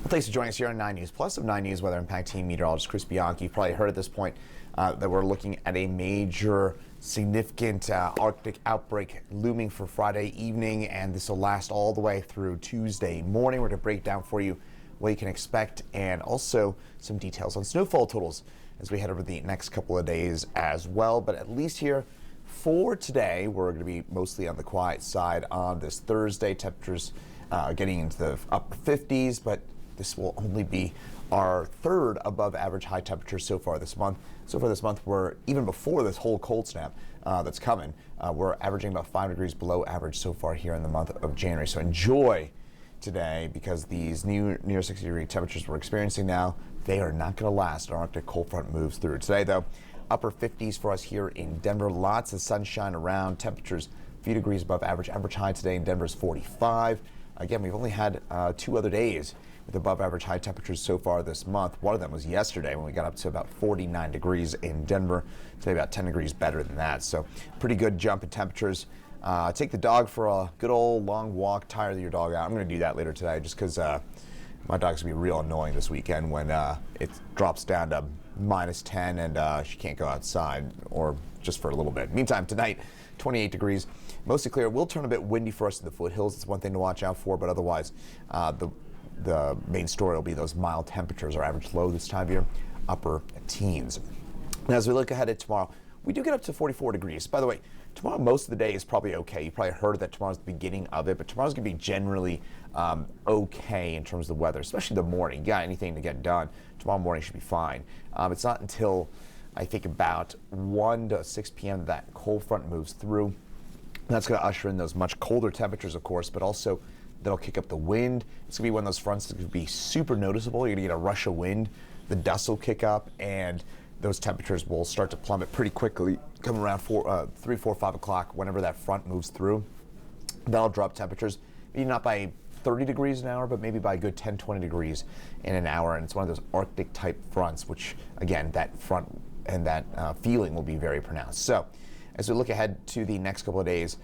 Well, thanks for joining us here on 9 News Plus of 9 News Weather Impact Team Meteorologist Bianchi. You've probably heard at this point that we're looking at a major, significant Arctic outbreak looming for Friday evening, and this will last all the way through Tuesday morning. We're going to break down for you what you can expect and also some details on snowfall totals as we head over the next couple of days as well. But at least here for today, we're going to be mostly on the quiet side on this Thursday. Temperatures getting into the upper 50s, but this will only be our third above average high temperature so far this month. So far this month, we're even before this whole cold snap that's coming, we're averaging about 5 degrees below average so far here in the month of January. So enjoy today, because these new near 60-degree temperatures we're experiencing now, they are not going to last. Our Arctic cold front moves through. Today, though, upper 50s for us here in Denver. Lots of sunshine around. Temperatures a few degrees above average. Average high today in Denver is 45. Again, we've only had 2 other days with above average high temperatures so far this month. One of them was yesterday when we got up to about 49 degrees in Denver. Today about 10 degrees better than that. So pretty good jump in temperatures. Take the dog for a good old long walk, tire your dog out. I'm going to do that later today just because my dog's going to be real annoying this weekend when it drops down to -10 and she can't go outside, or just for a little bit. Meantime, tonight, 28 degrees. Mostly clear. It will turn a bit windy for us in the foothills. It's one thing to watch out for, but otherwise the main story will be those mild temperatures. Our average low this time of year, upper teens. And as we look ahead at tomorrow, we do get up to 44 degrees. By the way, tomorrow most of the day is probably okay. You probably heard that tomorrow's the beginning of it, but tomorrow's going to be generally okay in terms of the weather, especially the morning. You got anything to get done, tomorrow morning should be fine. It's not until I think about 1 to 6 p.m. that cold front moves through. That's going to usher in those much colder temperatures, of course, but also that'll kick up the wind. It's going to be one of those fronts that's going to be super noticeable. You're going to get a rush of wind. The dust will kick up, and those temperatures will start to plummet pretty quickly, come around 3, 4, 5 o'clock whenever that front moves through. That'll drop temperatures, maybe not by 30 degrees an hour, but maybe by a good 10, 20 degrees in an hour. And it's one of those Arctic type fronts, which again, that front and that feeling will be very pronounced. So as we look ahead to the next couple of days,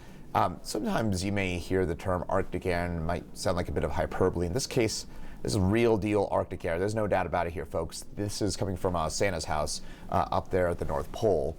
sometimes you may hear the term Arctic air and it might sound like a bit of hyperbole. In this case, this is real deal Arctic air. There's no doubt about it here, folks. This is coming from Santa's house up there at the North Pole.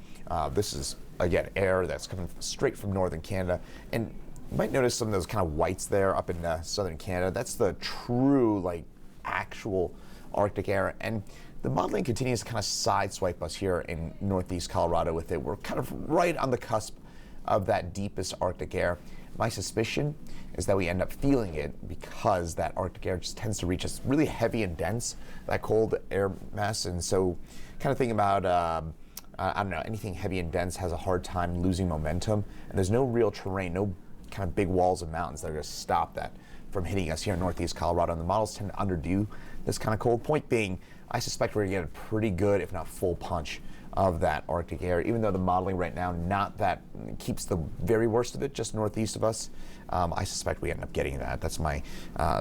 This is, again, air that's coming straight from northern Canada. And you might notice some of those kind of whites there up in southern Canada. That's the true, like, actual Arctic air. And the modeling continues to kind of sideswipe us here in northeast Colorado with it. We're kind of right on the cusp of that deepest Arctic air. My suspicion is that we end up feeling it because that Arctic air just tends to reach us really heavy and dense, that cold air mass. And so kind of thinking about, I don't know, anything heavy and dense has a hard time losing momentum. And there's no real terrain, no kind of big walls of mountains that are going to stop that from hitting us here in northeast Colorado. And the models tend to underdo this kind of cold. Point being, I suspect we're going to get a pretty good, if not full punch of that Arctic air, even though the modeling right now not that keeps the very worst of it just northeast of us. I suspect we end up getting that. That's my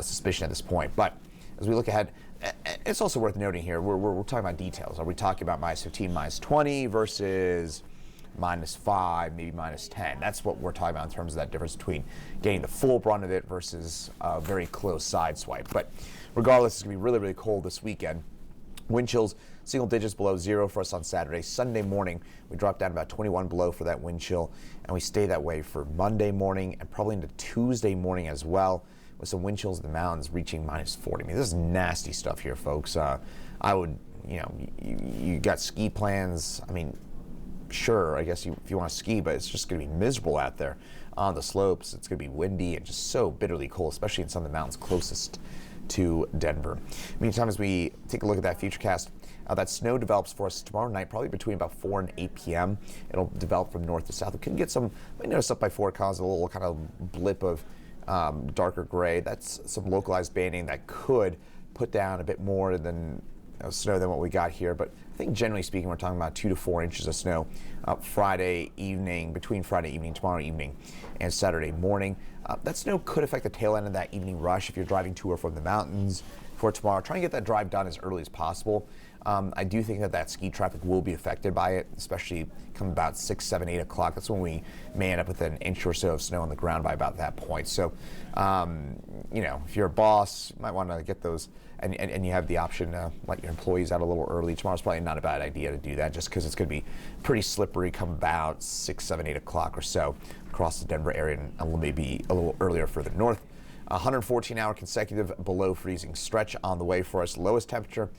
suspicion at this point. But as we look ahead, it's also worth noting here, we're talking about details. Are we talking about -15, -20 versus -5, maybe -10? That's what we're talking about in terms of that difference between getting the full brunt of it versus a very close side swipe. But regardless, it's going to be really, really cold this weekend. Wind chills, single digits below 0 for us on Saturday. Sunday morning, we drop down about 21 below for that wind chill, and we stay that way for Monday morning and probably into Tuesday morning as well, with some wind chills in the mountains reaching -40. I mean, this is nasty stuff here, folks. I would, you got ski plans. I mean, sure, I guess if you want to ski, but it's just going to be miserable out there on the slopes. It's going to be windy and just so bitterly cold, especially in some of the mountains closest to Denver. Meantime, as we take a look at that futurecast, that snow develops for us tomorrow night, probably between about 4 and 8 p.m. It'll develop from north to south. We can get some, might notice up by 4 cause a little kind of blip of darker gray. That's some localized banding that could put down a bit more than snow than what we got here. But I think generally speaking, we're talking about 2 to 4 inches of snow Friday evening, between Friday evening, tomorrow evening, and Saturday morning. That snow could affect the tail end of that evening rush if you're driving to or from the mountains for tomorrow. Try and get that drive done as early as possible. I do think that ski traffic will be affected by it, especially come about 6, 7, 8 o'clock. That's when we may end up with an inch or so of snow on the ground by about that point. So, if you're a boss, you might want to get those, and you have the option to let your employees out a little early. Tomorrow's probably not a bad idea to do that, just because it's going to be pretty slippery come about 6, 7, 8 o'clock or so across the Denver area, and maybe a little earlier further north. 114-hour consecutive below freezing stretch on the way for us. Lowest temperature,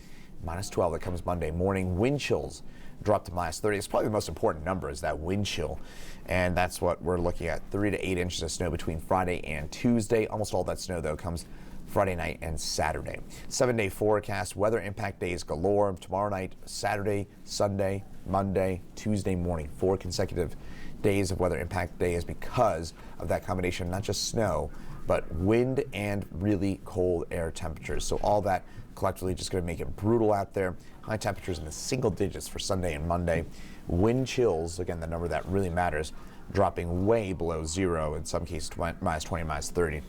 -12. That comes Monday morning. Wind chills drop to -30. It's probably the most important number, is that wind chill. And that's what we're looking at, 3 to 8 inches of snow between Friday and Tuesday. Almost all that snow, though, comes Friday night and Saturday. 7-day forecast, weather impact days galore. Tomorrow night, Saturday, Sunday, Monday, Tuesday morning. 4 consecutive days of weather impact days because of that combination, not just snow, but wind and really cold air temperatures. So all that collectively just going to make it brutal out there. High temperatures in the single digits for Sunday and Monday. Wind chills, again, the number that really matters, dropping way below zero, in some cases -20, -30.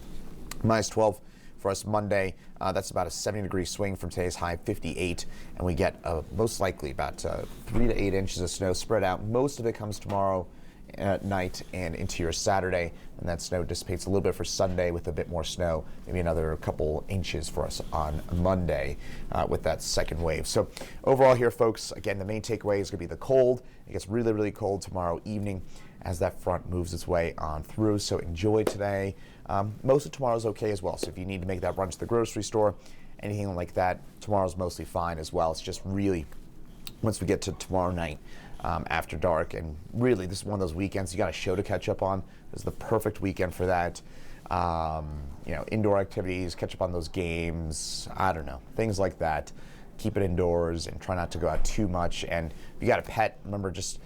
-12 for us Monday. That's about a 70-degree swing from today's high, 58, and we get most likely about 3 to 8 inches of snow spread out. Most of it comes tomorrow at night and into your Saturday, and that snow dissipates a little bit for Sunday with a bit more snow, maybe another couple inches for us on Monday with that second wave. So overall here, folks, again, the main takeaway is going to be the cold. It gets really, really cold tomorrow evening as that front moves its way on through. So enjoy today. Most of tomorrow's okay as well. So if you need to make that run to the grocery store, anything like that, tomorrow's mostly fine as well. It's just really, once we get to tomorrow night, after dark, and really this is one of those weekends you got a show to catch up on. This is the perfect weekend for that. Indoor activities, catch up on those games, I don't know, things like that. Keep it indoors and try not to go out too much. And if you got a pet, remember, just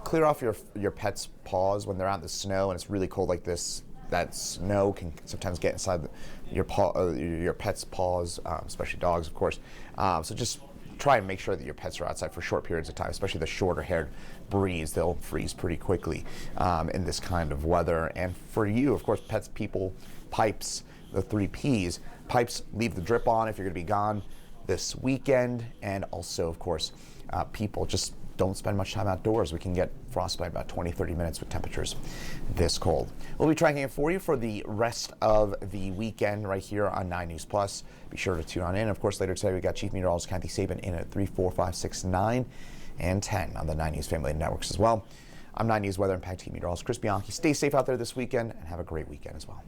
clear off your pet's paws when they're out in the snow and it's really cold like this. That snow can sometimes get inside your pet's paws, especially dogs, of course. So just try and make sure that your pets are outside for short periods of time, especially the shorter-haired breeds. They'll freeze pretty quickly in this kind of weather. And for you, of course, pets, people, pipes, the 3 Ps. Pipes, leave the drip on if you're going to be gone this weekend. And also, of course, people, just don't spend much time outdoors. We can get frostbite about 20, 30 minutes with temperatures this cold. We'll be tracking it for you for the rest of the weekend right here on 9 News Plus. Be sure to tune on in. Of course, later today, we got Chief Meteorologist Kathy Sabin in at 3, 4, 5, 6, 9, and 10 on the 9 News family of networks as well. I'm 9 News Weather Impact Team Meteorologist Chris Bianchi. Stay safe out there this weekend and have a great weekend as well.